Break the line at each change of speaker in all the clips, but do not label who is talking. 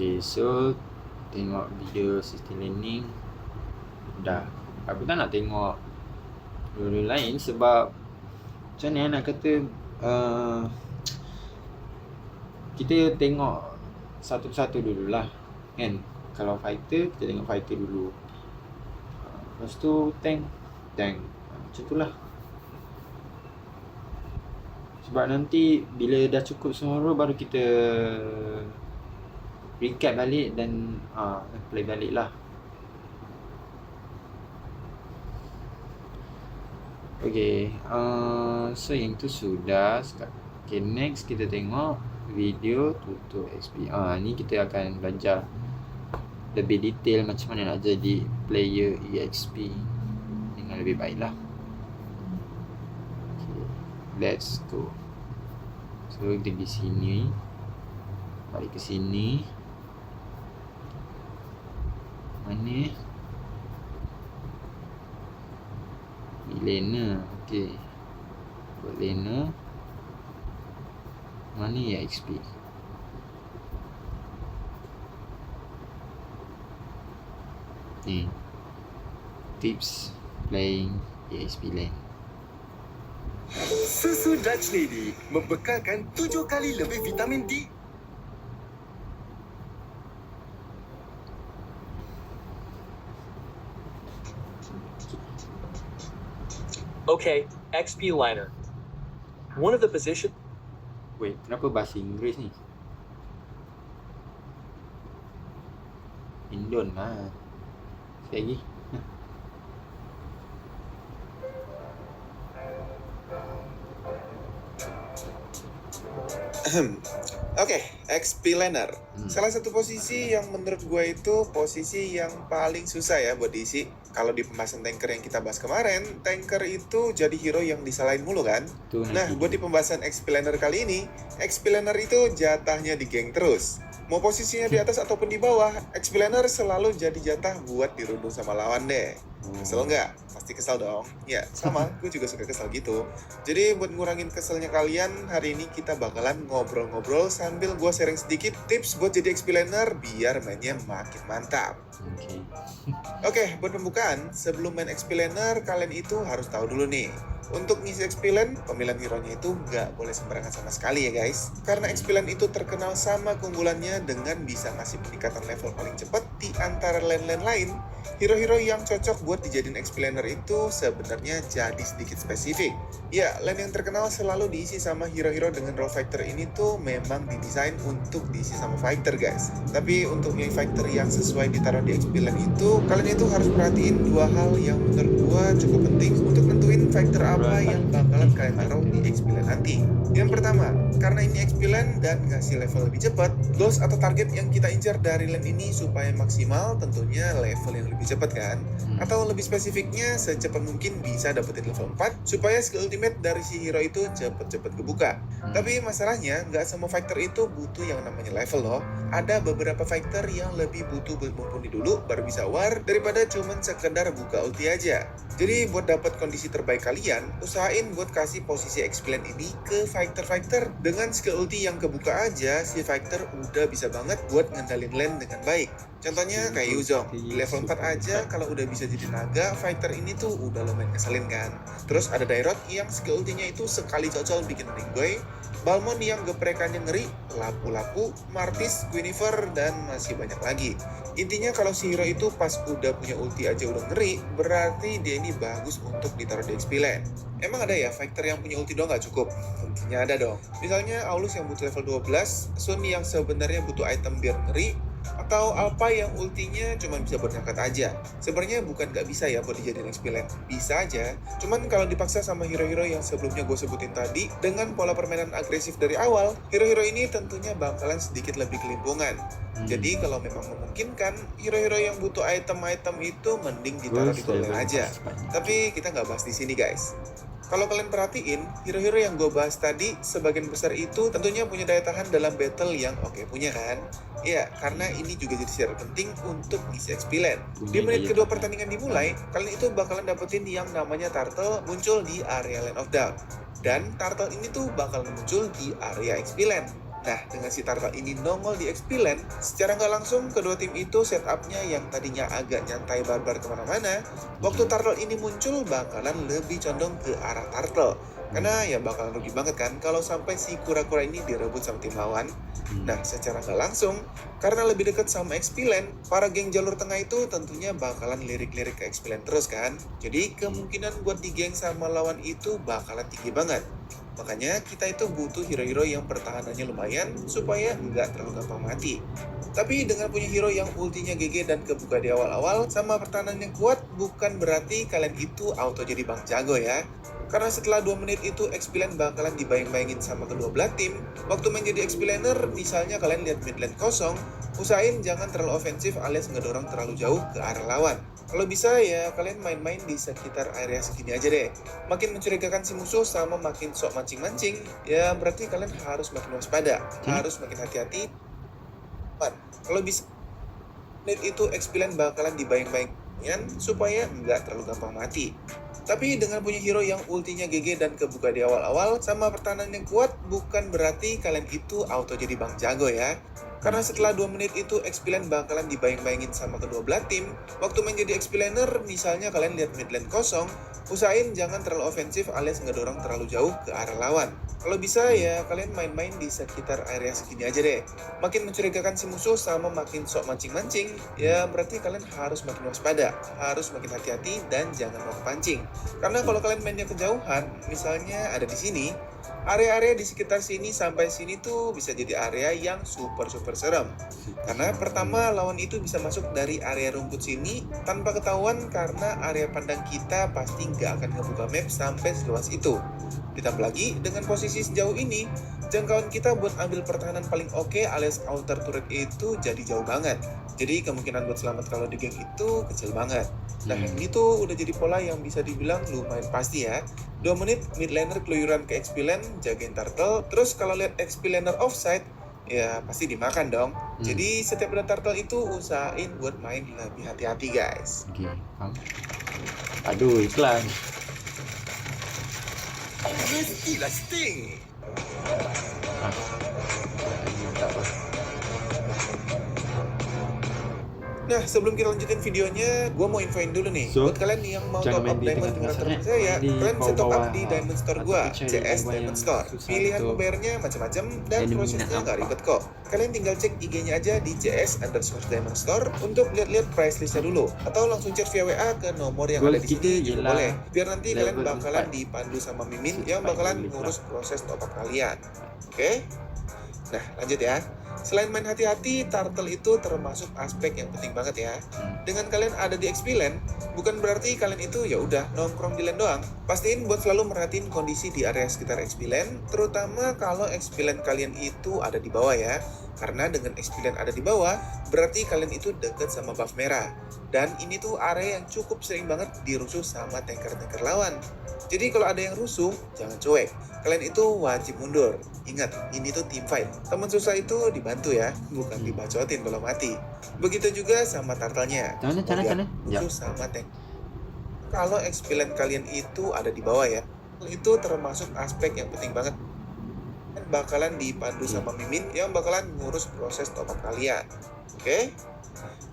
Okay, so tengok video system learning dah. Aku tak nak tengok dulu lain sebab macam mana nak kata kita tengok satu-satu dululah kan. Kalau fighter, kita tengok fighter dulu. Lepas tu tank. Macam tu lah. Sebab nanti bila dah cukup semua baru kita recap balik dan play balik lah. Okay, so yang tu sudah. Okay, next kita tengok video tutor XP. Ni kita akan belajar lebih detail macam mana nak jadi player EXP dengan lebih baik lah. Okay, let's go. So kita pergi sini, balik ke sini. Mana? Lena. Okay, buat Lena. Mana ya XP? Ni tips playing EXP lane.
Susu Dutch Lady membekalkan 7 kali lebih vitamin D.
Okay, XP liner. One of the position.
Wait, kenapa bahasa Inggeris ni? Indon lah. Sekali lagi.
Oke, XP laner. Salah satu posisi yang menurut gue itu posisi yang paling susah ya buat diisi. Kalau di pembahasan tanker yang kita bahas kemarin, tanker itu jadi hero yang disalahin mulu kan? Nah, buat di pembahasan XP laner kali ini, XP laner itu jatahnya di geng terus. Mau posisinya di atas ataupun di bawah, XP laner selalu jadi jatah buat dirundung sama lawan deh. Kesel nggak? Pasti kesel dong. Ya, sama. Gue juga suka kesel gitu. Jadi buat ngurangin keselnya kalian, hari ini kita bakalan ngobrol-ngobrol sambil gue sharing sedikit tips buat jadi XP laner biar mainnya makin mantap. Oke, buat pembukaan, sebelum main XP laner, kalian itu harus tahu dulu nih. Untuk ngisi XP lane, pemilihan hero-nya itu nggak boleh sembarangan sama sekali ya guys. Karena XP lane itu terkenal sama keunggulannya dengan bisa ngasih peningkatan level paling cepat di antara lane-lane lain. Hero-hero yang cocok buat dijadiin XP laner itu sebenarnya jadi sedikit spesifik. Ya, lane yang terkenal selalu diisi sama hero-hero dengan role fighter ini tuh memang didesain untuk diisi sama fighter guys. Tapi untuk milih fighter yang sesuai ditaruh di XP lane itu, kalian itu harus perhatiin dua hal yang menurut gua cukup penting untuk nentuin fighter apa yang bakalan kalian taruh di XP lane nanti. Yang pertama, karena ini XP lane dan ngasih level lebih cepat, goals atau target yang kita incar dari lane ini supaya maksimal tentunya level yang lebih cepat kan? Atau lebih spesifiknya secepat mungkin bisa dapetin level 4 supaya skill ultimate dari si hero itu cepet-cepet kebuka. Tapi masalahnya nggak semua fighter itu butuh yang namanya level loh. Ada beberapa fighter yang lebih butuh mumpuni dulu baru bisa war daripada cuman sekedar buka ulti aja. Jadi buat dapat kondisi terbaik kalian, usahain buat kasih posisi XP lane ini ke fighter-fighter dengan skill ulti yang kebuka aja, si fighter udah bisa banget buat ngendalin lane dengan baik. Contohnya kayak Yuzong, di level 4 aja kalau udah bisa jadi naga, fighter ini tuh udah lumayan ngeselin kan. Terus ada Dairot yang skill ultinya itu sekali cocol bikin ringgoy, Balmond yang geprekannya ngeri, Lapu-Lapu, Martis, Guinevere, dan masih banyak lagi. Intinya kalau si hero itu pas udah punya ulti aja udah ngeri, berarti dia ini bagus untuk ditaruh di XP lane. Emang ada ya fighter yang punya ulti doang gak cukup? Tentunya ada dong. Misalnya Aulus yang butuh level 12, Sun yang sebenarnya butuh item biar ngeri, atau Alpha yang ultinya cuma bisa buat ngangkat aja. Sebenarnya bukan gak bisa ya buat dijadiin XP lane, bisa aja. Cuman kalau dipaksa sama hero-hero yang sebelumnya gue sebutin tadi, dengan pola permainan agresif dari awal, hero-hero ini tentunya bakalan sedikit lebih kelimpungan. Jadi kalau memang memungkinkan, hero-hero yang butuh item-item itu mending ditaruh di gold lane aja. Tapi kita nggak bahas di sini guys. Kalau kalian perhatiin, hero-hero yang gue bahas tadi, sebagian besar itu tentunya punya daya tahan dalam battle yang oke punya kan? Ya, karena ini juga jadi syarat penting untuk ngisi XP lane. Di menit kedua pertandingan dimulai, kalian itu bakalan dapetin yang namanya turtle muncul di area Land of Doubt. Dan turtle ini tuh bakalan muncul di area XP lane. Nah, dengan si turtle ini nongol di XP Land, secara nggak langsung kedua tim itu setupnya yang tadinya agak nyantai barbar kemana-mana, waktu turtle ini muncul bakalan lebih condong ke arah turtle. Karena ya bakalan rugi banget kan kalau sampai si kura-kura ini direbut sama tim lawan. Nah, secara nggak langsung, karena lebih dekat sama XP Land, para geng jalur tengah itu tentunya bakalan lirik-lirik ke XP Land terus kan. Jadi kemungkinan buat di geng sama lawan itu bakalan tinggi banget. Makanya kita itu butuh hero-hero yang pertahanannya lumayan supaya nggak terlalu gampang mati. Tapi dengan punya hero yang ultinya GG dan kebuka di awal-awal sama pertahanan yang kuat, bukan berarti kalian itu auto jadi bang jago ya. Karena setelah 2 menit itu XP Lane bakalan dibayang-bayangin sama kedua belah tim. Waktu main jadi XP Laner, misalnya kalian lihat mid lane kosong, usahain jangan terlalu ofensif alias ngedorong terlalu jauh ke arah lawan. Kalau bisa ya kalian main-main di sekitar area segini aja deh. Makin mencurigakan si musuh sama makin sok mancing-mancing, ya berarti kalian harus makin waspada, harus makin hati-hati. Kalau bisa menit itu XP Lane bakalan dibayang-bayangin supaya nggak terlalu gampang mati. Tapi dengan punya hero yang ultinya GG dan kebuka di awal-awal sama pertahanan yang kuat, bukan berarti kalian itu auto jadi bang jago ya. Karena setelah 2 menit itu XP Lane bakalan dibayang-bayangin sama kedua belah tim. Waktu main jadi XP Laner, misalnya kalian lihat mid lane kosong, usahain jangan terlalu ofensif alias ngedorong terlalu jauh ke arah lawan. Kalau bisa ya kalian main-main di sekitar area segini aja deh. Makin mencurigakan si musuh sama makin sok mancing-mancing, ya berarti kalian harus makin waspada, harus makin hati-hati dan jangan mau kepancing. Karena kalau kalian mainnya kejauhan, misalnya ada di sini, area-area di sekitar sini sampai sini tuh bisa jadi area yang super serem. Karena pertama lawan itu bisa masuk dari area rumput sini tanpa ketahuan karena area pandang kita pasti nggak akan ngebuka map sampai seluas itu. Ditambah lagi dengan posisi sejauh ini, jangkauan kita buat ambil pertahanan paling oke alias outer turret itu jadi jauh banget. Jadi kemungkinan buat selamat kalau di geng itu kecil banget. Nah ini tuh udah jadi pola yang bisa dibilang lumayan pasti ya. 2 menit mid laner keluyuran ke XP Lane, jagain turtle. Terus kalau lihat XP Laner offside, ya pasti dimakan dong. Jadi setiap ada turtle itu usahain buat main lebih hati-hati guys.
Oke, paham. Aduh, iklan.
Mestilah Sting.
Tak apa.
Nah, sebelum kita lanjutin videonya, gue mau infoin dulu nih.
So,
Buat kalian yang mau
jangan
top
main
up
di
diamond
tengah
dengan teman
pasarnya,
saya,
di
kalian bisa top up
bawah-bawah.
di diamond store gue,
Atau cari
CS
yang
Diamond Store.
susah
Pilihan
itu.
pembayarnya macam-macam dan
Enemy
prosesnya nggak
nampak.
ribet kok. Kalian tinggal cek IG-nya aja di CS_Diamond Store untuk lihat-lihat price listnya dulu. Atau langsung chat via WA ke nomor yang
Goal
ada di sini
kita
juga
ialah
boleh. Biar nanti kalian
level
bakalan
4.
dipandu sama Mimin
Supaya
yang bakalan
boleh
ngurus
lah.
proses top up kalian. Oke? Nah, lanjut ya. Selain main hati-hati, turtle itu termasuk aspek yang penting banget ya. Dengan kalian ada di XP Lane, bukan berarti kalian itu ya udah nongkrong di lane doang. Pastiin buat selalu merhatiin kondisi di area sekitar XP Lane, terutama kalau XP Lane kalian itu ada di bawah ya. Karena dengan XP Lane ada di bawah, berarti kalian itu deket sama buff merah. Dan ini tuh area yang cukup sering banget dirusuh sama tanker-tanker lawan. Jadi kalau ada yang rusuh, jangan cuek. Kalian itu wajib mundur. Ingat, ini tuh team fight. Teman susah itu dibantu ya, bukan dibacotin kalau mati. Begitu juga sama turtle-nya.
Sana. Ya.
Musuh sama tank. Kalau XP Lane kalian itu ada di bawah ya, itu termasuk aspek yang penting banget. Bakalan dipandu sama Mimin yang bakalan ngurus proses top up kalian. Oke?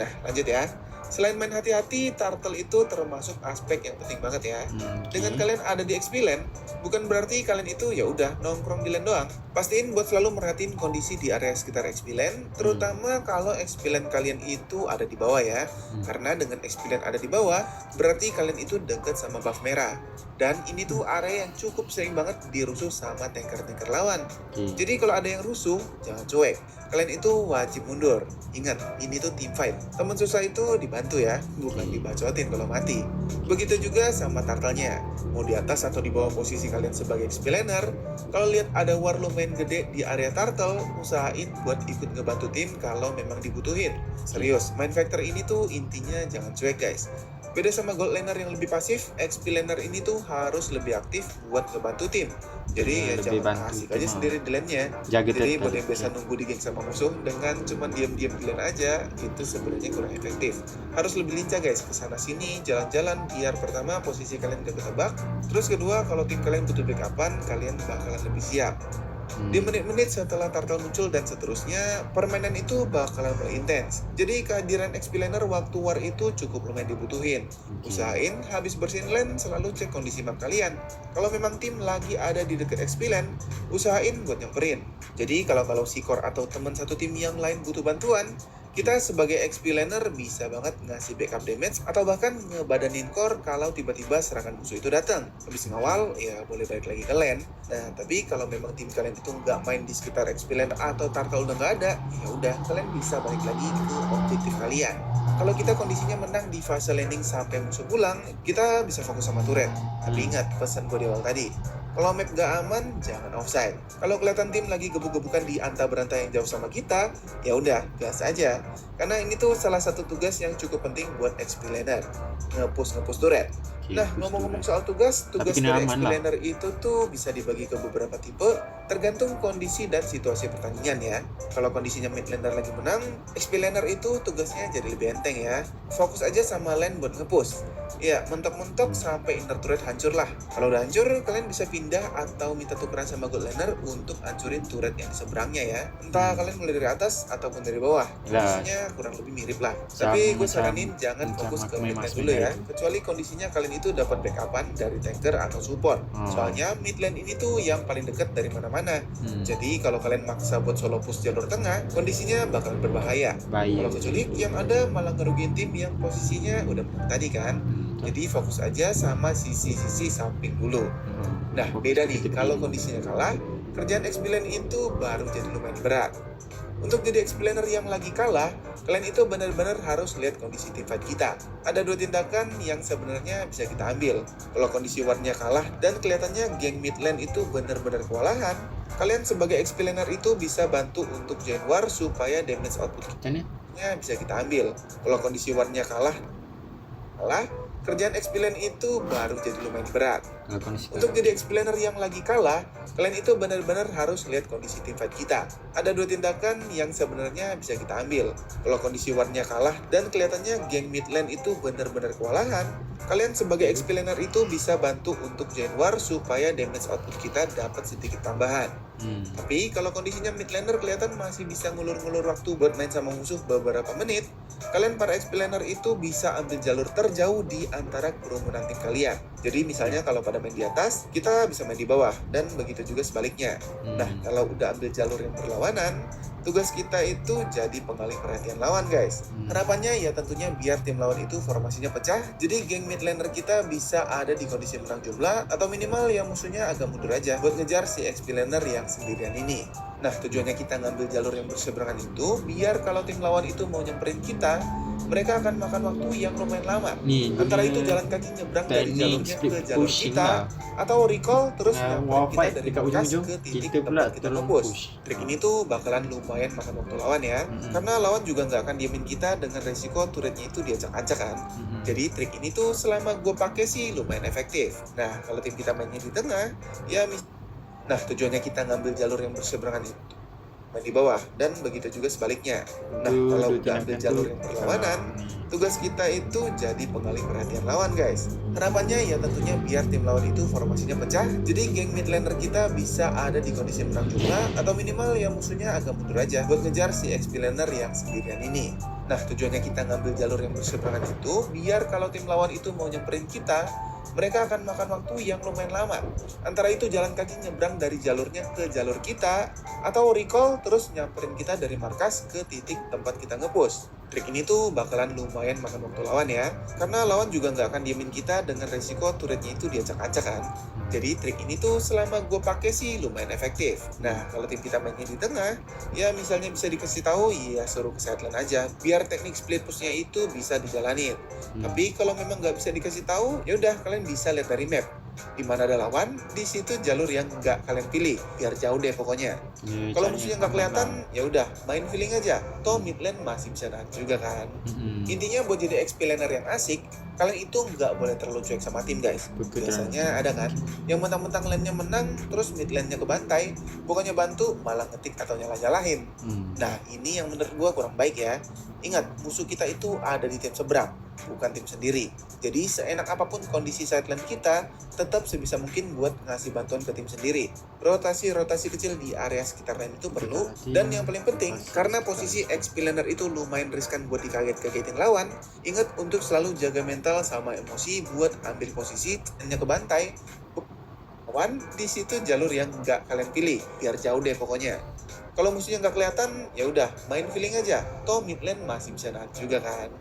Nah, lanjut ya. Selain main hati-hati, turtle itu termasuk aspek yang penting banget ya. Dengan kalian ada di XP Lane, bukan berarti kalian itu ya udah nongkrong di lane doang. Pastiin buat selalu merhatiin kondisi di area sekitar XP Lane, terutama kalau XP Lane kalian itu ada di bawah ya. Karena dengan XP Lane ada di bawah, berarti kalian itu deket sama buff merah. Dan ini tuh area yang cukup sering banget dirusuh sama tanker-tanker lawan. Jadi kalau ada yang rusuh, jangan cuek. Kalian itu wajib mundur. Ingat, ini tuh team fight. Teman susah itu dibantu ya, bukan dibacotin kalau mati. Begitu juga sama turtle-nya. Mau di atas atau di bawah posisi kalian sebagai XP Laner, kalau lihat ada war lumayan gede di area turtle, usahain buat ikut ngebantu tim kalau memang dibutuhin. Serius, main factor ini tuh intinya jangan cuek guys. Beda sama gold laner yang lebih pasif, XP Laner ini tuh harus lebih aktif buat ngebantu tim. Jadi ya
Lebih
jangan
bantu
asik
tim,
aja sendiri di lane-nya.
Jaga
Jadi
tetap.
buat yang biasa nunggu di geng sama musuh dengan cuma diam-diam di lane aja, itu sebenarnya kurang efektif. Harus lebih lincah guys, kesana sini, jalan-jalan biar pertama posisi kalian gak ketebak. Terus kedua, kalau tim kalian butuh backupan, kalian bakalan lebih siap. Di menit-menit setelah turtle muncul dan seterusnya, permainan itu bakalan mulai intens. Jadi kehadiran XP laner waktu war itu cukup lumayan dibutuhin. Usahain habis bersihin lane selalu cek kondisi map kalian. Kalau memang tim lagi ada di dekat XP lane, usahain buat nyamperin. Jadi kalau si core atau teman satu tim yang lain butuh bantuan, kita sebagai XP laner bisa banget ngasih backup damage atau bahkan ngebadanin core kalau tiba-tiba serangan musuh itu datang. Habis ngawal, ya boleh balik lagi ke lane. Nah, tapi kalau memang tim kalian itu nggak main di sekitar XP lane atau turtle udah nggak ada, ya udah kalian bisa balik lagi ke objektif kalian. Kalau kita kondisinya menang di fase landing sampai musuh pulang, kita bisa fokus sama turret. Tapi ingat pesan gue di awal tadi, kalau map gak aman, jangan offside. Kalau kelihatan tim lagi gebuk-gebukan di anta berantai yang jauh sama kita, ya udah, gas aja. Karena ini tuh salah satu tugas yang cukup penting buat XP laner, nge-push turret. Nah, ngomong-ngomong soal tugas dari XP laner itu tuh bisa dibagi ke beberapa tipe, tergantung kondisi dan situasi pertandingan ya. Kalau kondisinya mid laner lagi menang, XP laner itu tugasnya jadi lebih enteng ya. Fokus aja sama lane buat nge-push. Ya, mentok-mentok sampai inner turret hancur lah. Kalau udah hancur, kalian bisa pindah atau minta tukeran sama gold laner untuk hancurin turret yang di seberangnya ya. Entah kalian mulai dari atas ataupun dari bawah. Kondisinya kurang lebih mirip lah. Tapi gue saranin jangan fokus ke mid lane dulu ya. Kecuali kondisinya kalian itu dapat backupan dari tanker atau support. Soalnya mid lane ini tuh yang paling dekat dari mana-mana. Jadi kalau kalian maksa buat solo push jalur tengah, kondisinya bakal berbahaya. Kalau kecuali yang ada malah ngerugiin tim yang posisinya udah menang tadi kan. Jadi fokus aja sama sisi-sisi samping dulu. Nah, beda nih kalau kondisinya kalah, kerjaan XP lane itu baru jadi lumayan berat. Untuk jadi XP laner yang lagi kalah, kalian itu benar-benar harus lihat kondisi tim fight kita. Ada dua tindakan yang sebenarnya bisa kita ambil. Kalau kondisi warnya kalah dan kelihatannya geng mid lane itu benar-benar kewalahan, kalian sebagai XP laner itu bisa bantu untuk join war supaya damage output kita bisa kita ambil. Kalau kondisi warnya kalah, kerjaan XP lane itu baru jadi lumayan berat. Untuk jadi XP laner yang lagi kalah, kalian itu benar-benar harus lihat kondisi tim fight kita. Ada dua tindakan yang sebenarnya bisa kita ambil. Kalau kondisi warnya kalah dan kelihatannya geng mid lane itu benar-benar kewalahan, kalian sebagai XP laner itu bisa bantu untuk join war supaya damage output kita dapat sedikit tambahan. Tapi kalau kondisinya mid laner kelihatan masih bisa ngulur-ngulur waktu buat main sama musuh beberapa menit, kalian para XP laner itu bisa ambil jalur terjauh di antara kerumunan tim kalian. Jadi misalnya kalau pada main di atas, kita bisa main di bawah, dan begitu juga sebaliknya. Nah, kalau udah ambil jalur yang berlawanan, tugas kita itu jadi pengalih perhatian lawan guys. Harapannya ya tentunya biar tim lawan itu formasinya pecah, jadi geng mid laner kita bisa ada di kondisi menang jumlah, atau minimal ya musuhnya agak mundur aja buat ngejar si XP laner yang sendirian ini. Nah, tujuannya kita ngambil jalur yang berseberangan itu biar kalau tim lawan itu mau nyamperin kita, mereka akan makan waktu yang lumayan lama. Antara itu jalan kaki nyebrang dari jalurnya ke jalur kita, atau recall terus nyamperin kita dari markas ke titik tempat kita nge-push. Trik ini tuh bakalan lumayan makan waktu lawan ya, karena lawan juga nggak akan diemin kita dengan resiko turretnya itu diacak-acak kan. Jadi trik ini tuh selama gue pakai sih lumayan efektif. Nah, kalau tim kita mainnya di tengah, ya tujuannya kita ngambil jalur yang berseberangan itu main di bawah, dan begitu juga sebaliknya. Nah, kalau udah ambil jalur yang berlawanan, tugas kita itu jadi pengalih perhatian lawan guys. Harapannya ya tentunya biar tim lawan itu formasinya pecah, jadi geng mid laner kita bisa ada di kondisi menang jumlah, atau minimal ya musuhnya agak mundur aja buat ngejar si XP laner yang sendirian ini. Nah, tujuannya kita ngambil jalur yang berseberangan itu biar kalau tim lawan itu mau nyamperin kita, mereka akan makan waktu yang lumayan lama. Antara itu jalan kaki nyebrang dari jalurnya ke jalur kita, atau recall terus nyamperin kita dari markas ke titik tempat kita nge-push. Trik ini tuh bakalan lumayan makan waktu lawan ya, karena lawan juga nggak akan diemin kita dengan resiko turretnya itu diacak-acak kan. Jadi trik ini tuh selama gue pakai sih lumayan efektif. Nah, kalau tim kita mainnya di tengah, ya misalnya bisa dikasih tahu, ya suruh ke sideline aja, biar teknik split pushnya itu bisa dijalanin. Tapi kalau memang nggak bisa dikasih tahu, ya udah kalian bisa lihat dari map. Di mana ada lawan, di situ jalur yang nggak kalian pilih, biar jauh deh pokoknya. Kalau musuhnya nggak kelihatan, ya udah main feeling aja. Toh mid lane masih bisa nahan juga kan. Intinya buat jadi XP laner yang asik, kalian itu nggak boleh terlalu cuek sama tim guys. Biasanya ada kan yang mentang-mentang lane-nya menang, terus mid lane-nya kebantai, bukannya bantu malah ngetik atau nyalah-nyalahin. Nah, ini yang menurut gua kurang baik ya. Ingat, musuh kita itu ada di tim seberang, bukan tim sendiri. Jadi seenak apapun kondisi sideline kita, tetap sebisa mungkin buat ngasih bantuan ke tim sendiri. Rotasi-rotasi kecil di area sekitar lane itu perlu. Dan yang paling penting, karena posisi XP laner itu lumayan riskan buat dikaget-kagetin lawan, ingat untuk selalu jaga mental sama emosi buat ambil posisi hanya ke bantai. Lawan di situ jalur yang nggak kalian pilih, biar jauh deh pokoknya. Kalau musuhnya nggak kelihatan, ya udah main feeling aja. Toh mid lane masih bisa nahan juga kan.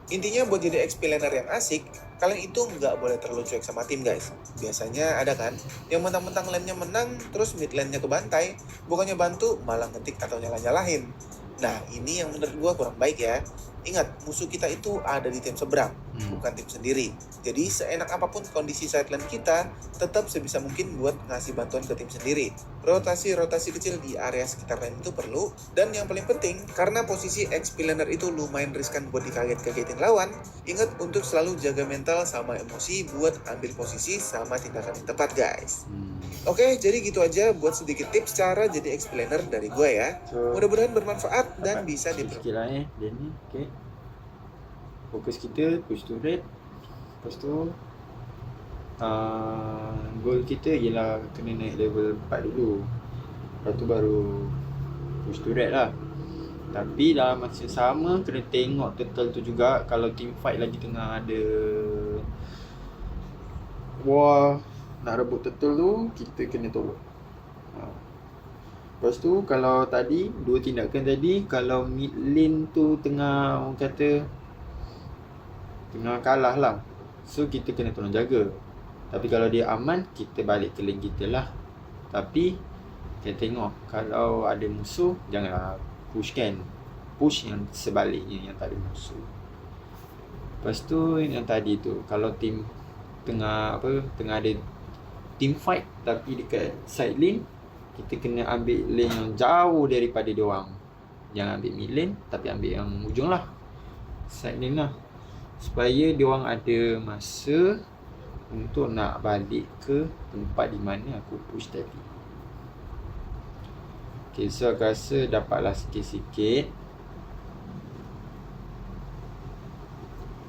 Intinya buat jadi XP laner yang asik, kalian itu nggak boleh terlalu cuek sama tim guys. Biasanya ada kan, yang mentang-mentang lane-nya menang, terus mid lane-nya kebantai, bukannya bantu, malah ngetik atau nyalah-nyalahin. Nah, ini yang menurut gua kurang baik ya. Ingat, musuh kita itu ada di tim seberang, bukan tim sendiri. Jadi, seenak apapun kondisi sideline kita, tetap sebisa mungkin buat ngasih bantuan ke tim sendiri. Rotasi-rotasi kecil di area sekitar lane itu perlu. Dan yang paling penting, karena posisi XP laner itu lumayan riskan buat dikaget-kagetin lawan, ingat untuk selalu jaga mental sama emosi buat ambil posisi sama tindakan yang tepat guys. Oke, jadi gitu aja buat sedikit tips cara jadi XP laner dari gue ya.
So,
Mudah-mudahan bermanfaat dan bisa
sikit
diperlukan.
lah dia ni. Okay. Fokus kita push to red. Lepas tu goal kita ialah kena naik level 4 dulu. Lepas tu baru push to red lah. Tapi dalam masa sama kena tengok turtle tu juga. Kalau team fight lagi tengah ada war nak rebut turtle tu, kita kena tolong. Lepas tu kalau tadi dua tindakan tadi, kalau mid lane tu tengah orang kata tengah kalah lah, so kita kena tolong jaga. Tapi kalau dia aman, kita balik ke lane kita lah. Tapi kita tengok kalau ada musuh, janganlah push kan. Push yang sebaliknya yang tak ada musuh. Lepas tu yang tadi tu, kalau team tengah ada team fight tapi dekat side lane, kita kena ambil lane yang jauh daripada diorang. Jangan ambil mid lane, tapi ambil yang ujung lah, side lane lah, supaya diorang ada masa untuk nak balik ke tempat di mana aku push tadi. Okay, so aku rasa dapatlah sikit-sikit.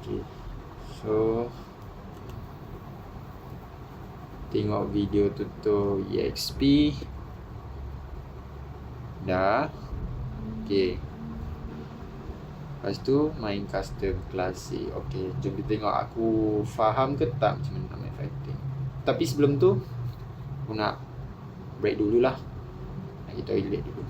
Okay, so tengok video tutorial EXP dah. Okay, lepas tu main custom klasik. Okay, jom kita tengok aku faham ke tak macam mana nak main fighting. Tapi sebelum tu aku nak break dululah, nak pergi toilet dulu.